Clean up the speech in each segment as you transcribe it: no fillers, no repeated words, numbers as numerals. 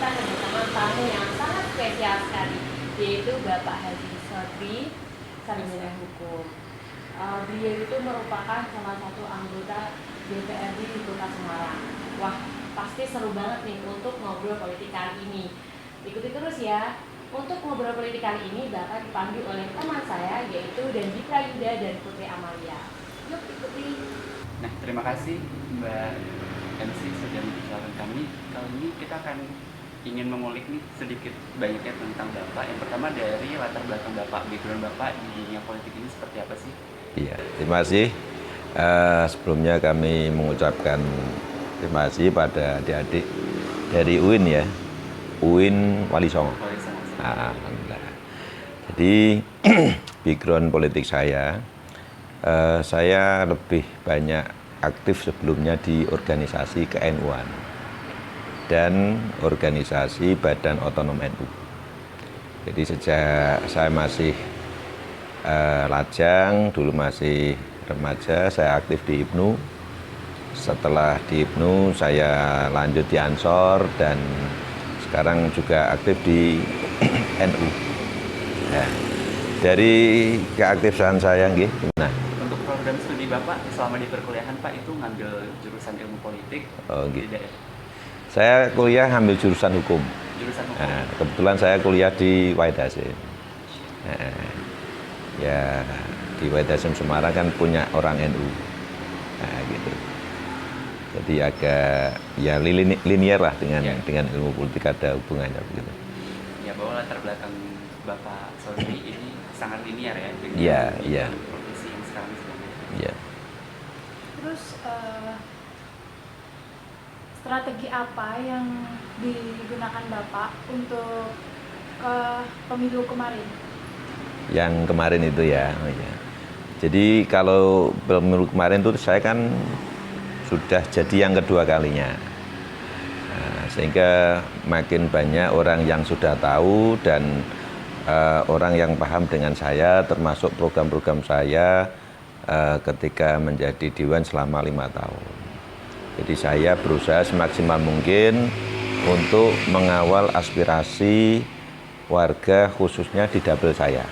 kita kedatangan tamu yang sangat spesial sekali, yaitu Bapak Haji Sodri, Sarjana Hukum. Beliau itu merupakan salah satu anggota DPRD di Kota Semarang. Wah, pasti seru banget nih untuk ngobrol politik kali ini. Ikuti terus ya. Untuk ngobrol politik kali ini bakal dipandu oleh teman saya, yaitu Dandi Prayuda dan Putri Amalia. Yuk ikuti. Nah, terima kasih Mbak MC sudah memperkenalkan kami. Kali ini kita akan ingin mengulik nih sedikit banyaknya tentang Bapak. Yang pertama dari latar belakang Bapak, background Bapak di dunia politik ini seperti apa sih? Iya, terima kasih. Sebelumnya kami mengucapkan terima kasih pada adik-adik dari UIN ya, UIN Wali Songo. Alhamdulillah. Jadi background politik saya lebih banyak aktif sebelumnya di organisasi KNU-an dan organisasi Badan Otonom NU. Jadi sejak saya masih lajang, dulu masih remaja, saya aktif di IPNU. Setelah di IPNU saya lanjut di Ansor dan sekarang juga aktif di NU. Nah, dari keaktifan saya nggih, gimana? Untuk program studi Bapak selama di perkuliahan Pak itu ngambil jurusan ilmu politik? Oh, gitu. Tidak. Saya kuliah ngambil jurusan hukum. Jurusan hukum. Nah, kebetulan saya kuliah di Wahid Hasim. Nah, ya di Wahid Hasim Semarang kan punya orang NU. Nah, gitu. Jadi agak ya linier lah dengan ilmu politik, ada hubungannya begitu. Ya, bahwa latar belakang Bapak Sodri ini sangat linier ya dengan Iya. profesi yang sekarang sedang. Iya. Terus strategi apa yang digunakan Bapak untuk pemilu kemarin? Yang kemarin itu ya. Oh iya. Jadi kalau pemilu kemarin itu saya kan sudah jadi yang kedua kalinya. Nah, sehingga makin banyak orang yang sudah tahu dan orang yang paham dengan saya, termasuk program-program saya ketika menjadi Dewan selama 5 tahun. Jadi saya berusaha semaksimal mungkin untuk mengawal aspirasi warga khususnya di dapil saya,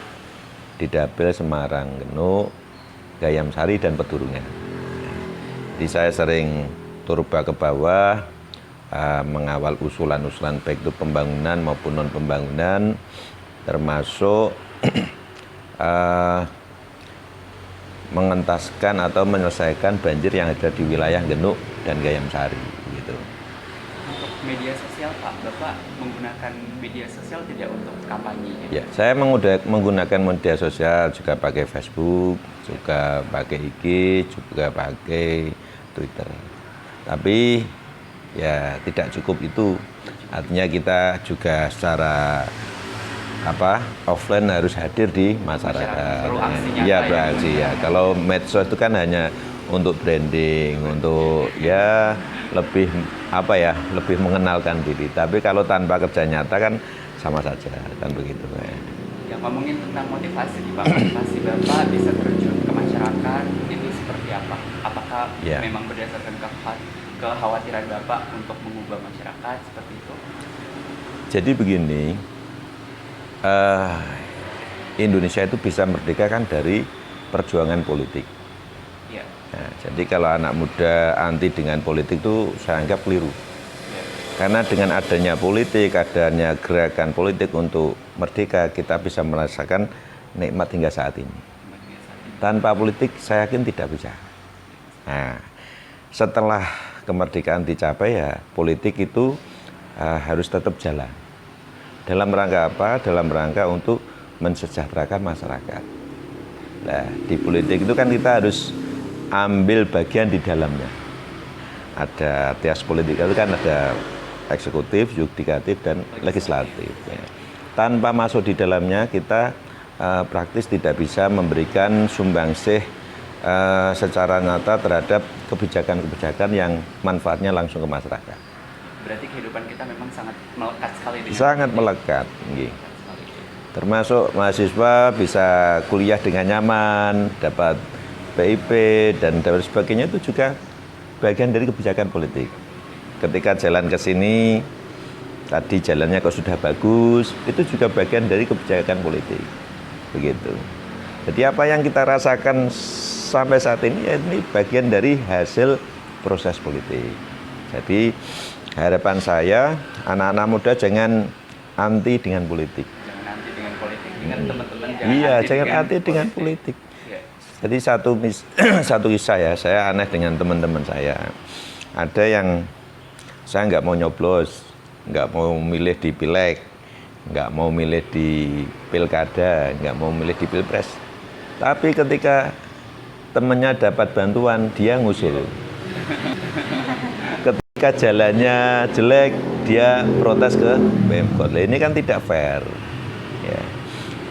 di dapil Semarang Genuk, Gayam Sari dan Pedurungan. Jadi saya sering turba ke bawah, mengawal usulan-usulan baik itu pembangunan maupun non pembangunan, termasuk mengentaskan atau menyelesaikan banjir yang ada di wilayah Genuk dan Gayam Sari. Gitu. Untuk media sosial Pak, Bapak menggunakan media sosial tidak untuk kampanye? Ya, saya menggunakan media sosial juga pakai Facebook, juga pakai IG, juga pakai Twitter. Tapi ya tidak cukup itu. Artinya kita juga secara offline harus hadir di masyarakat. Iya, beraksi ya. Kalau medsos itu kan hanya untuk branding, untuk ya lebih lebih mengenalkan diri. Tapi kalau tanpa kerja nyata kan sama saja, kan begitu. Ya, ngomongin tentang motivasi nih Pak, motivasi Bapak bisa terjun ke masyarakat itu seperti apa? Apakah memang berdasarkan kekhawatiran Bapak untuk mengubah masyarakat seperti itu? Jadi begini, Indonesia itu bisa merdeka kan dari perjuangan politik. Ya. Nah, jadi kalau anak muda anti dengan politik itu saya anggap keliru. Ya. Karena dengan adanya politik, adanya gerakan politik untuk merdeka, kita bisa merasakan nikmat hingga saat ini. Tanpa politik saya yakin tidak bisa. Nah, setelah kemerdekaan dicapai ya politik itu harus tetap jalan. Dalam rangka apa? Dalam rangka untuk mensejahterakan masyarakat. Nah, di politik itu kan kita harus ambil bagian di dalamnya. Ada tias politik itu kan ada eksekutif, yudikatif, dan legislatif. Ya. Tanpa masuk di dalamnya kita praktis tidak bisa memberikan sumbangsih secara nyata terhadap kebijakan-kebijakan yang manfaatnya langsung ke masyarakat. Berarti kehidupan kita memang sangat melekat sekali dengan sangat melekat. Termasuk mahasiswa bisa kuliah dengan nyaman, dapat PIP dan sebagainya, itu juga bagian dari kebijakan politik. Ketika jalan ke sini tadi jalannya kok sudah bagus, itu juga bagian dari kebijakan politik. Begitu. Jadi apa yang kita rasakan sampai saat ini, ya ini bagian dari hasil proses politik. Jadi harapan saya, anak-anak muda jangan anti dengan politik. Jangan anti dengan politik, dengan teman-teman. Iya, jangan anti dengan politik. Ya. Jadi satu kisah ya, saya aneh dengan teman-teman saya. Ada yang saya nggak mau nyoblos, nggak mau milih di pileg, nggak mau milih di pilkada, nggak mau milih di pilpres. Tapi ketika temannya dapat bantuan, dia ngusul. Ketika jalannya jelek, dia protes ke Pemkot. Ini kan tidak fair. Ya.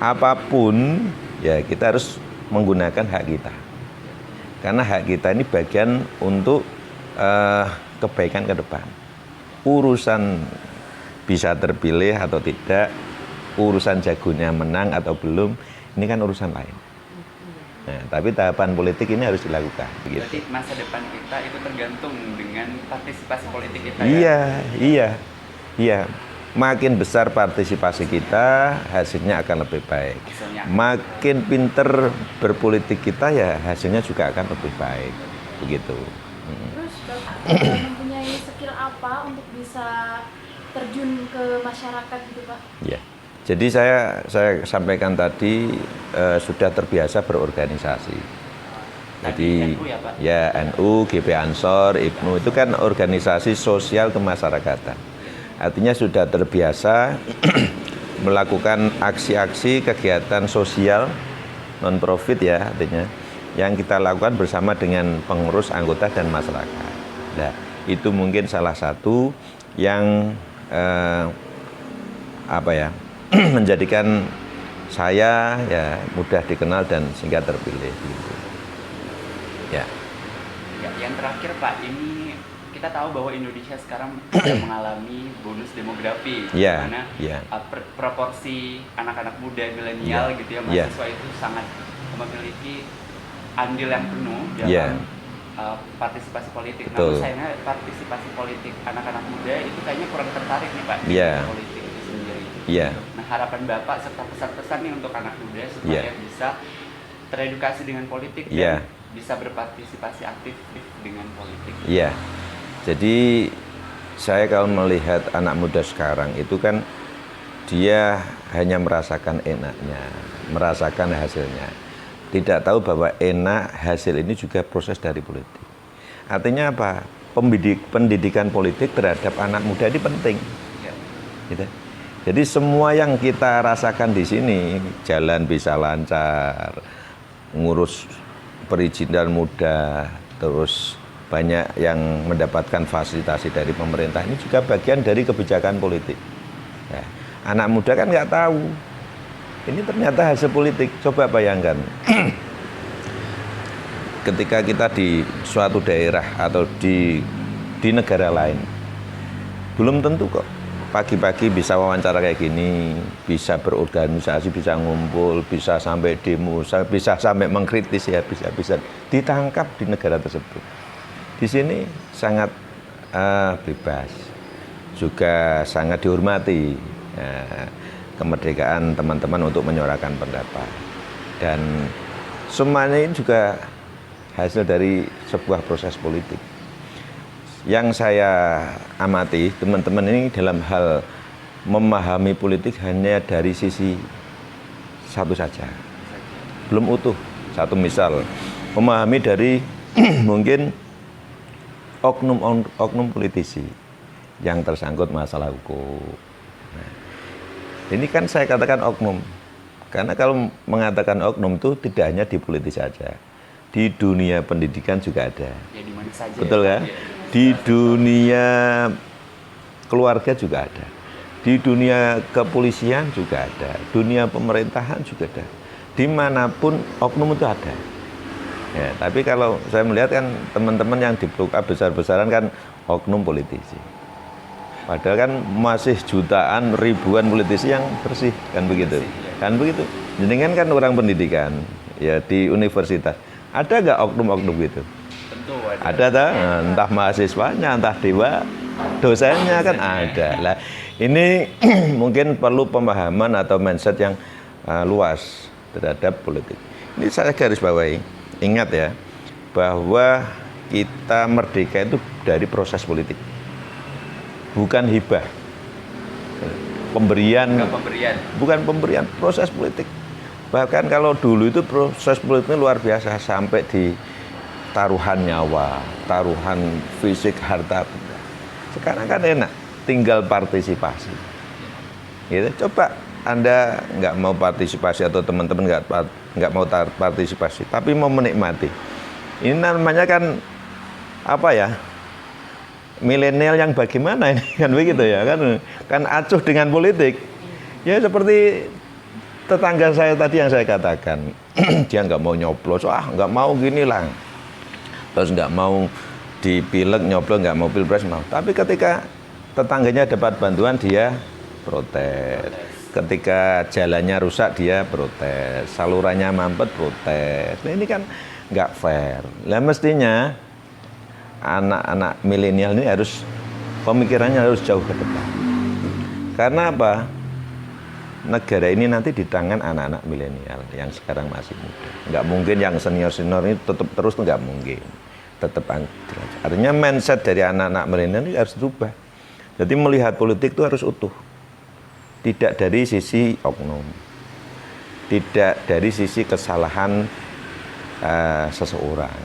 Apapun, ya kita harus menggunakan hak kita. Karena hak kita ini bagian untuk kebaikan ke depan. Urusan bisa terpilih atau tidak, urusan jagonya menang atau belum, ini kan urusan lain. Nah, tapi tahapan politik ini harus dilakukan. Begitu. Berarti masa depan kita itu tergantung dengan partisipasi politik kita. Iya. Makin besar partisipasi kita, hasilnya akan lebih baik. Makin pinter berpolitik kita, ya hasilnya juga akan lebih baik. Begitu. Terus Bapak mempunyai skill apa untuk bisa terjun ke masyarakat gitu Pak? Ya. Jadi saya sampaikan tadi sudah terbiasa berorganisasi. Jadi NU ya, Pak? ya NU, GP Ansor, IPNU itu kan organisasi sosial kemasyarakatan. Artinya sudah terbiasa melakukan aksi-aksi kegiatan sosial non profit ya artinya yang kita lakukan bersama dengan pengurus, anggota dan masyarakat. Nah, itu mungkin salah satu yang menjadikan saya ya mudah dikenal dan sehingga terpilih gitu. Ya. Ya, yang terakhir Pak, ini kita tahu bahwa Indonesia sekarang sedang mengalami bonus demografi, Ya, di mana ya. proporsi anak-anak muda milenial Ya, gitu ya, ya. mahasiswa itu sangat memiliki andil yang penuh dalam Ya. partisipasi politik. Betul. Namun sayangnya partisipasi politik anak-anak muda itu kayaknya kurang tertarik nih Pak Ya. dengan politik itu sendiri. Ya. Nah, harapan Bapak serta pesan-pesan nih untuk anak muda supaya Ya. bisa teredukasi dengan politik Ya. dan bisa berpartisipasi aktif dengan politik. Iya. Jadi saya kalau melihat anak muda sekarang itu kan dia hanya merasakan enaknya, merasakan hasilnya. Tidak tahu bahwa enak hasil ini juga proses dari politik. Artinya apa? Pendidikan politik terhadap anak muda ini penting. Ya. Gitu. Jadi semua yang kita rasakan di sini, jalan bisa lancar, ngurus perizinan mudah, terus banyak yang mendapatkan fasilitasi dari pemerintah, ini juga bagian dari kebijakan politik. Ya. Anak muda kan nggak tahu, ini ternyata hasil politik. Coba bayangkan, ketika kita di suatu daerah atau di negara lain, belum tentu kok pagi-pagi bisa wawancara kayak gini, bisa berorganisasi, bisa ngumpul, bisa sampai demo, bisa sampai mengkritis ya, bisa ditangkap di negara tersebut. Di sini sangat bebas, juga sangat dihormati kemerdekaan teman-teman untuk menyuarakan pendapat. Dan semuanya ini juga hasil dari sebuah proses politik. Yang saya amati, teman-teman ini dalam hal memahami politik hanya dari sisi satu saja, belum utuh. Satu misal, memahami dari mungkin oknum politisi yang tersangkut masalah hukum. Nah, ini kan saya katakan oknum, karena kalau mengatakan oknum itu tidak hanya di politik saja, di dunia pendidikan juga ada. Ya, di mana saja. Betul ya, kan? Ya. Di dunia keluarga juga ada, di dunia kepolisian juga ada, dunia pemerintahan juga ada. Dimanapun oknum itu ada. Ya, tapi kalau saya melihat kan teman-teman yang di-blow up besar-besaran kan oknum politisi. Padahal kan masih jutaan, ribuan politisi yang bersih, kan begitu. Kan begitu. Jadi kan orang pendidikan, ya di universitas. Ada nggak oknum-oknum gitu? Tentu Tentu Ada tak? Entah mahasiswanya, entah dewa dosennya kan ada. Lah ini mungkin perlu pemahaman atau mindset yang luas terhadap politik. Ini saya garis bawahi. Ingat ya, bahwa kita merdeka itu dari proses politik, bukan hibah. Pemberian, bukan pemberian, proses politik. Bahkan kalau dulu itu proses politiknya luar biasa, sampai di taruhan nyawa, taruhan fisik, harta. Sekarang kan enak, tinggal partisipasi. Gitu. Coba Anda nggak mau partisipasi atau teman-teman nggak mau partisipasi, tapi mau menikmati. Ini namanya kan apa ya? Milenial yang bagaimana ini kan begitu ya kan acuh dengan politik. Ya seperti tetangga saya tadi yang saya katakan, dia nggak mau nyoblos, nggak mau gini lah, terus nggak mau di pileg nyoblos, nggak mau pilpres mau. Tapi ketika tetangganya dapat bantuan dia protes, ketika jalannya rusak dia protes, salurannya mampet protes. Nah ini kan nggak fair. Lah mestinya anak-anak milenial ini harus pemikirannya harus jauh ke depan. Karena apa? Negara ini nanti di tangan anak-anak milenial yang sekarang masih muda. Nggak mungkin yang senior-senior ini tetap terus, nggak mungkin. Tetap artinya mindset dari anak-anak milenial ini harus berubah. Jadi melihat politik itu harus utuh. Tidak dari sisi oknum. Tidak dari sisi kesalahan seseorang.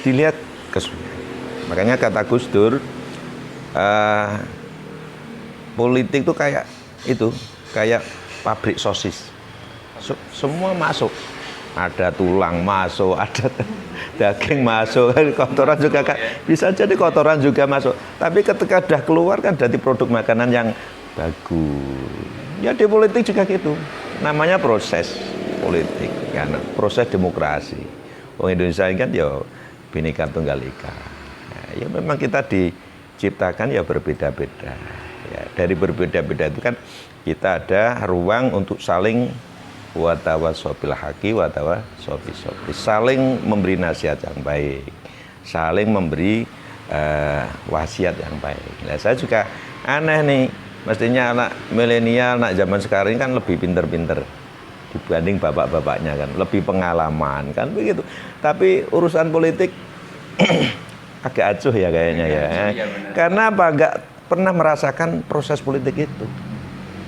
Dilihat keseluruhan. Makanya kata Gus Dur, politik itu kayak pabrik sosis. Semua masuk. Ada tulang masuk, ada daging masuk, kotoran juga bisa jadi kotoran juga masuk. Tapi ketika sudah keluar kan jadi produk makanan yang bagus. Ya di politik juga gitu. Namanya proses politik, kan proses demokrasi. Orang Indonesia kan ya Bhinneka Tunggal Ika. Ya memang kita diciptakan ya berbeda-beda. Ya, dari berbeda-beda itu kan kita ada ruang untuk saling watawasobil haqi watawasobil, saling memberi nasihat yang baik, saling memberi wasiat yang baik. Nah, saya juga aneh nih, mestinya anak milenial, anak zaman sekarang ini kan lebih pinter-pinter dibanding bapak-bapaknya kan, lebih pengalaman kan begitu. Tapi urusan politik agak acuh ya kayaknya ya. Karena apa? Nggak pernah merasakan proses politik itu.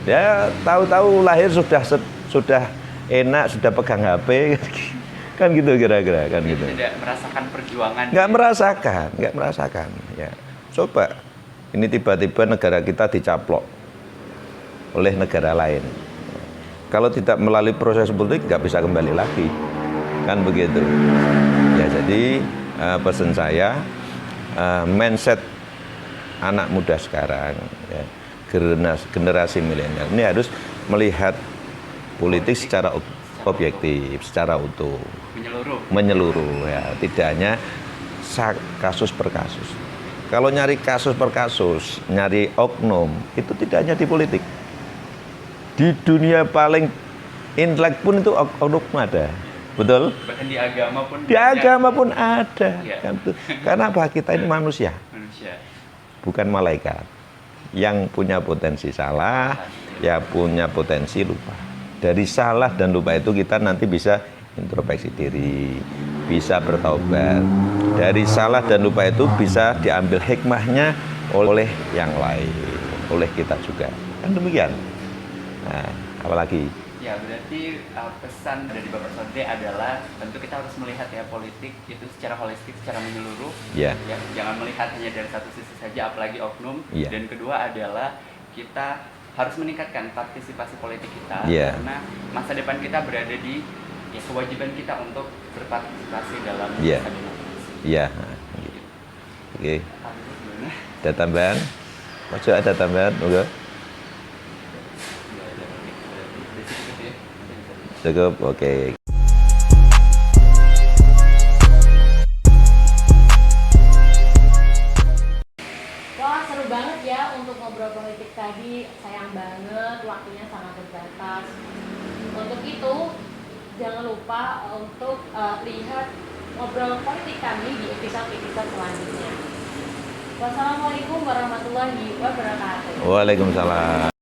Ya tahu-tahu lahir sudah enak, sudah pegang HP kan gitu kira-kira kan gitu. Tidak merasakan perjuangan. Nggak merasakan. Ya coba ini tiba-tiba negara kita dicaplok oleh negara lain. Kalau tidak melalui proses politik nggak bisa kembali lagi, kan begitu. Ya jadi pesan saya, mindset anak muda sekarang, ya, generasi milenial ini harus melihat politik secara objektif, secara utuh, menyeluruh, ya, tidak hanya kasus per kasus. Kalau nyari kasus per kasus, nyari oknum, itu tidak hanya di politik. Di dunia paling intelek pun itu oknum ada, betul? Bahkan di agama pun. Di agama pun ada, ya. Kan? Karena apa? Kita ini manusia, bukan malaikat. Yang punya potensi salah, ya punya potensi lupa. Dari salah dan lupa itu kita nanti bisa introspeksi diri, bisa bertaubat. Dari salah dan lupa itu bisa diambil hikmahnya oleh yang lain, oleh kita juga. Kan demikian. Nah, apalagi? Ya, berarti pesan dari Bapak Sodre adalah tentu kita harus melihat ya politik itu secara holistik, secara menyeluruh. Ya. Ya, jangan melihat hanya dari satu sisi saja, apalagi oknum. Ya. Dan kedua adalah kita harus meningkatkan partisipasi politik kita, ya. karena masa depan kita berada di ya kewajiban kita untuk berpartisipasi dalam ya. masa demokrasi. Iya. Oke. Ada tambahan? Masuk ada tambahan? Enggak? Cukup, oke. Wah, seru banget ya untuk ngobrol politik tadi. Sayang banget waktunya sangat terbatas. Untuk itu, jangan lupa untuk lihat ngobrol politik kami di episode-episode selanjutnya. Wassalamualaikum warahmatullahi wabarakatuh. Waalaikumsalam.